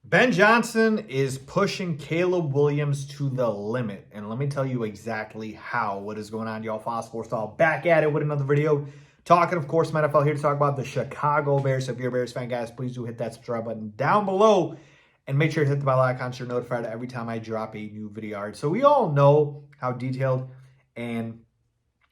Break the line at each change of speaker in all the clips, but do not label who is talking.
Ben Johnson is pushing Caleb Williams to the limit. And let me tell you exactly how. What is going on, y'all? Faiz Sports Talk back at it with another video. Talking, of course, NFL here to talk about the Chicago Bears. So if you're a Bears fan, guys, please do hit that subscribe button down below. And make sure to hit the bell icon so you're notified every time I drop a new video. All right, so we all know how detailed and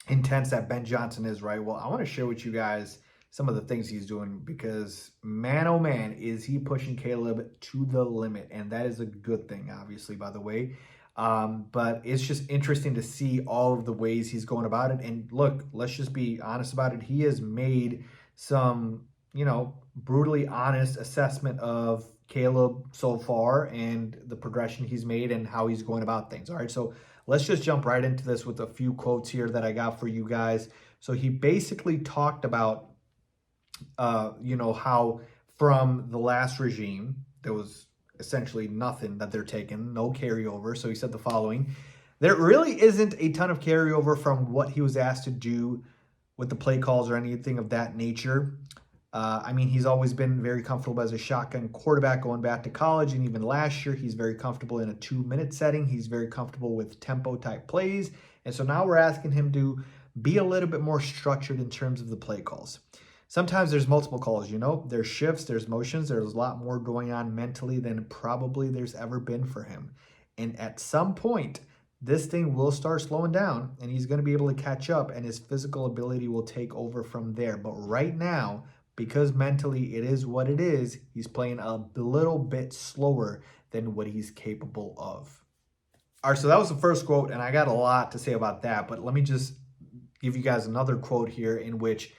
intense that Ben Johnson is, right? Well, I want to share with you guys some of the things he's doing because, man, oh man, is he pushing Caleb to the limit. And that is a good thing, obviously, by the way. But it's just interesting to see all of the ways he's going about it. And look, let's just be honest about it. He has made some, brutally honest assessment of Caleb so far and the progression he's made and how he's going about things. All right, so let's just jump right into this with a few quotes here that I got for you guys. So he basically talked about how from the last regime, there was essentially nothing that they're taking, no carryover. So he said the following: there really isn't a ton of carryover from what he was asked to do with the play calls or anything of that nature. He's always been very comfortable as a shotgun quarterback going back to college, and even last year, he's very comfortable in a 2-minute setting. He's very comfortable with tempo-type plays. And so now we're asking him to be a little bit more structured in terms of the play calls. Sometimes there's multiple calls, there's shifts, there's motions, there's a lot more going on mentally than probably there's ever been for him. And at some point, this thing will start slowing down and he's going to be able to catch up and his physical ability will take over from there. But right now, because mentally it is what it is, he's playing a little bit slower than what he's capable of. All right, so that was the first quote, and I got a lot to say about that, but let me just give you guys another quote here in which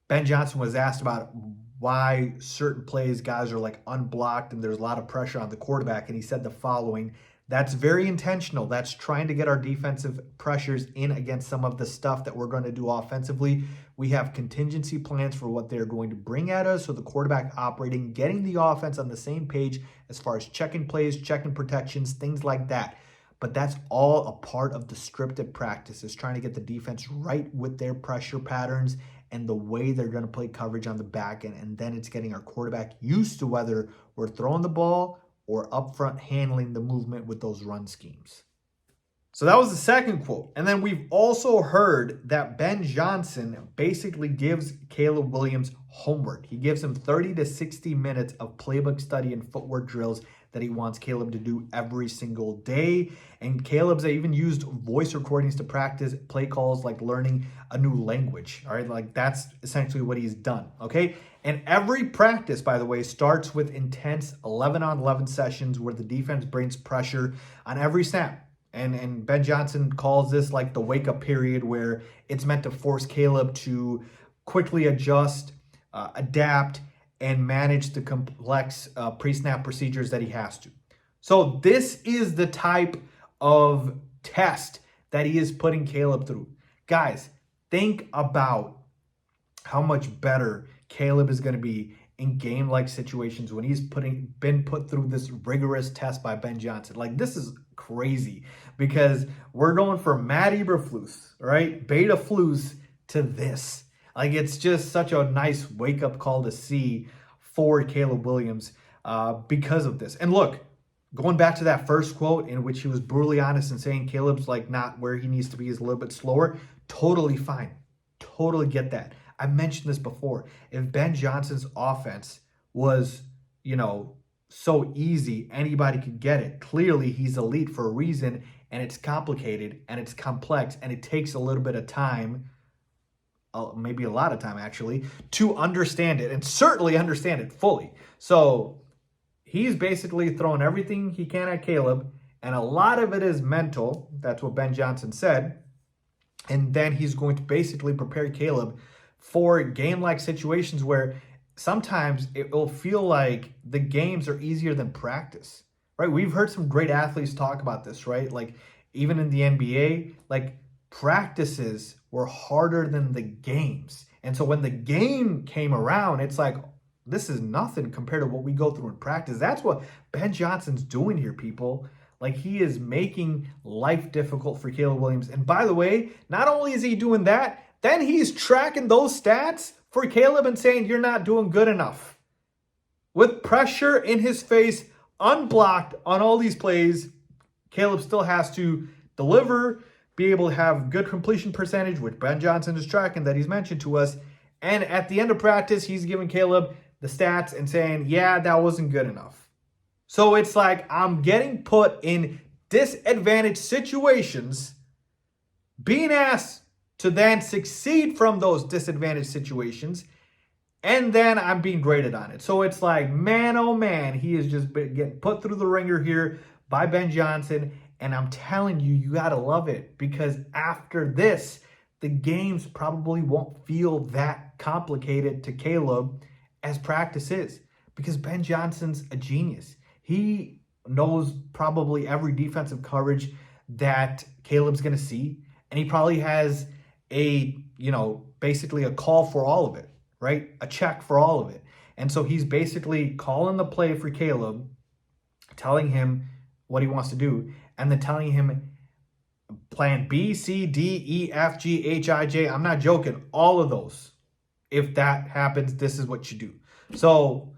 Ben Johnson was asked about why certain plays guys are like unblocked and there's a lot of pressure on the quarterback, and he said the following: that's very intentional. That's trying to get our defensive pressures in against some of the stuff that we're going to do offensively. We have contingency plans for what they're going to bring at us. So the quarterback operating, getting the offense on the same page as far as checking plays, checking protections, things like that. But that's all a part of the scripted practice, is trying to get the defense right with their pressure patterns and the way they're going to play coverage on the back end. And then it's getting our quarterback used to whether we're throwing the ball or up front handling the movement with those run schemes. So that was the second quote. And then we've also heard that Ben Johnson basically gives Caleb Williams homework. He gives him 30 to 60 minutes of playbook study and footwork drills that he wants Caleb to do every single day. And Caleb's even used voice recordings to practice play calls like learning a new language. All right, like that's essentially what he's done, okay? And every practice, by the way, starts with intense 11-on-11 sessions where the defense brings pressure on every snap. And Ben Johnson calls this like the wake-up period, where it's meant to force Caleb to quickly adjust, adapt, and manage the complex pre-snap procedures that he has to. So this is the type of test that he is putting Caleb through. Guys, think about how much better Caleb is going to be in game-like situations when he's been put through this rigorous test by Ben Johnson. Like, this is crazy because we're going from Matt Eberflus, right? Beta Flus to this. Like, it's just such a nice wake-up call to see for Caleb Williams because of this. And look, going back to that first quote in which he was brutally honest and saying Caleb's like not where he needs to be, is a little bit slower. Totally fine. Totally get that. I mentioned this before. If Ben Johnson's offense was, so easy, anybody could get it. Clearly, he's elite for a reason, and it's complicated, and it's complex, and it takes a little bit of time, maybe a lot of time actually, to understand it, and certainly understand it fully. So he's basically throwing everything he can at Caleb, and a lot of it is mental. That's what Ben Johnson said. And then he's going to basically prepare Caleb for game-like situations where sometimes it will feel like the games are easier than practice, right? We've heard some great athletes talk about this, right? Like even in the NBA, like practices were harder than the games. And so when the game came around, it's like, this is nothing compared to what we go through in practice. That's what Ben Johnson's doing here, people. Like, he is making life difficult for Caleb Williams. And by the way, not only is he doing that, then he's tracking those stats for Caleb and saying, you're not doing good enough. With pressure in his face unblocked on all these plays. Caleb still has to deliver, be able to have good completion percentage, which Ben Johnson is tracking that he's mentioned to us. And at the end of practice, he's giving Caleb the stats and saying, yeah, that wasn't good enough. So it's like I'm getting put in disadvantaged situations, being asked to then succeed from those disadvantaged situations, and then I'm being graded on it. So it's like, man, oh man, he is just getting put through the ringer here by Ben Johnson. And I'm telling you, you got to love it, because after this, the games probably won't feel that complicated to Caleb as practice is, because Ben Johnson's a genius. He knows probably every defensive coverage that Caleb's going to see. And he probably has basically a call for all of it, right? A check for all of it. And so he's basically calling the play for Caleb, telling him what he wants to do, and then telling him plan B, C, D, E, F, G, H, I, J. I'm not joking. All of those. If that happens, this is what you do. So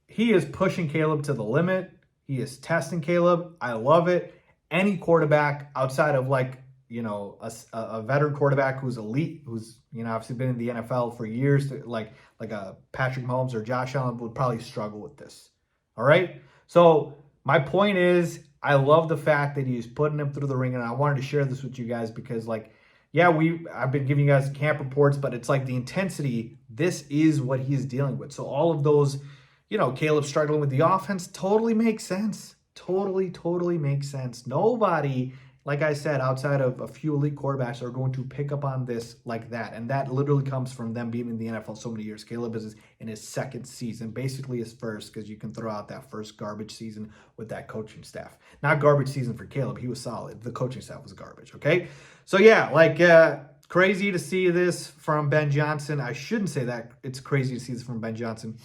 he is pushing Caleb to the limit. He is testing Caleb. I love it. Any quarterback outside of a veteran quarterback who's elite, who's obviously been in the NFL for years, like a Patrick Mahomes or Josh Allen, would probably struggle with this. All right. So my point is, I love the fact that he's putting him through the ring, and I wanted to share this with you guys because, I've been giving you guys camp reports, but it's like the intensity. This is what he's dealing with. So all of those, Caleb struggling with the offense totally makes sense. Totally makes sense. Nobody, like I said, outside of a few elite quarterbacks, are going to pick up on this like that. And that literally comes from them being in the NFL so many years. Caleb is in his second season, basically his first, because you can throw out that first garbage season with that coaching staff. Not garbage season for Caleb. He was solid. The coaching staff was garbage, okay? So, crazy to see this from Ben Johnson. I shouldn't say that. It's crazy to see this from Ben Johnson.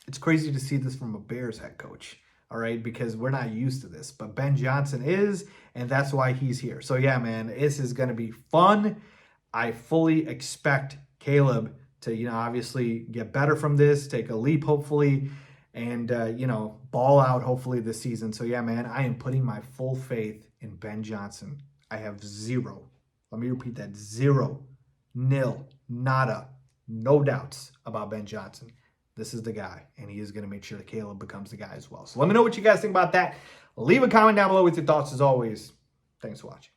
It's crazy to see this from a Bears head coach. All right, because we're not used to this, but Ben Johnson is, and that's why he's here. So yeah, man, this is going to be fun. I fully expect Caleb to, obviously get better from this, take a leap, hopefully, and, ball out, hopefully, this season. So yeah, man, I am putting my full faith in Ben Johnson. I have zero. Let me repeat that. 0, nil, nada, no doubts about Ben Johnson. This is the guy, and he is going to make sure that Caleb becomes the guy as well. So let me know what you guys think about that. Leave a comment down below with your thoughts as always. Thanks for watching.